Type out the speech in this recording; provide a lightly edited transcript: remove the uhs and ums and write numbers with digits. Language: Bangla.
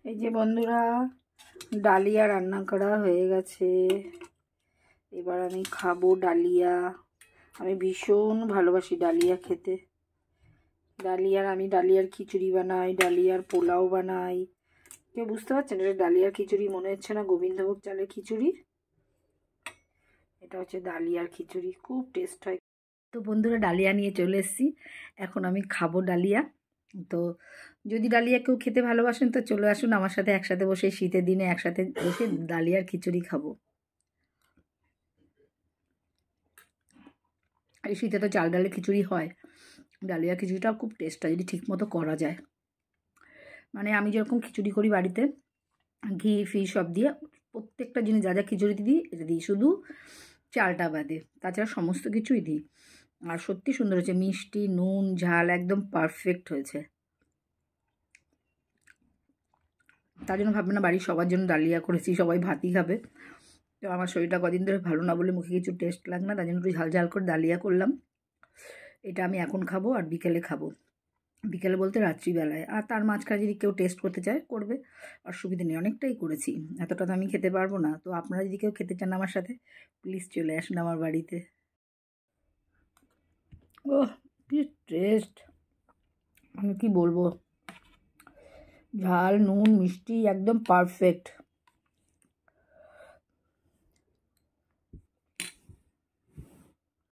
এই যে বন্ধুরা, ডালিয়া রান্না করা হয়ে গেছে। এবার আমি খাবো ডালিয়া। আমি ভীষণ ভালোবাসি ডালিয়া খেতে। আমি ডালিয়ার খিচুড়ি বানাই, ডালিয়ার পোলাও বানাই। কেউ বুঝতে পারছেন এটা ডালিয়ার খিচুড়ি? মনে হচ্ছে না গোবিন্দভোগ চালের খিচুড়ি? এটা হচ্ছে ডালিয়ার খিচুড়ি, খুব টেস্ট হয়। তো বন্ধুরা, ডালিয়া নিয়ে চলে এসেছি। এখন আমি খাবো ডালিয়া। তো যদি ডালিয়া কেউ খেতে ভালোবাসেন তো চলে আসুন আমার সাথে, একসাথে বসে শীতের দিনে একসাথে বসে ডালিয়ার খিচুড়ি খাবো। এই শীতে তো চাল ডালের খিচুড়ি হয়, ডালিয়া খিচুড়িটাও খুব টেস্ট হয় যদি ঠিক মতো করা যায়। মানে আমি যেরকম খিচুড়ি করি বাড়িতে, ঘি ফি সব দিয়ে প্রত্যেকটা জিনিস যা যা খিচুড়িতে দিই এটা দিই, শুধু চালটা বাদে, তাছাড়া সমস্ত কিছুই দিই। আর সত্যি সুন্দর হয়েছে, মিষ্টি নুন ঝাল একদম পারফেক্ট হয়েছে। তার জন্য ভাববে না বাড়ির সবার জন্য ডালিয়া করেছি, সবাই ভাতই খাবে। তো আমার শরীরটা কদিন ধরে ভালো না বলে মুখে কিছু টেস্ট লাগে না, তার জন্য একটু ঝাল ঝাল করে ডালিয়া করলাম। এটা আমি এখন খাবো আর বিকেলে খাবো। বিকেলে বলতে রাত্রিবেলায়। আর তার মাঝখানে যদি কেউ টেস্ট করতে চায় করবে, অসুবিধা নেই, অনেকটাই করেছি। এতটা তো আমি খেতে পারবো না। তো আপনারা যদি কেউ খেতে চান আমার সাথে, প্লিজ চলে আসুন আমার বাড়িতে। ওহ, কি টেস্ট! আমি কি বলবো, ঝাল নুন মিষ্টি একদম পারফেক্ট।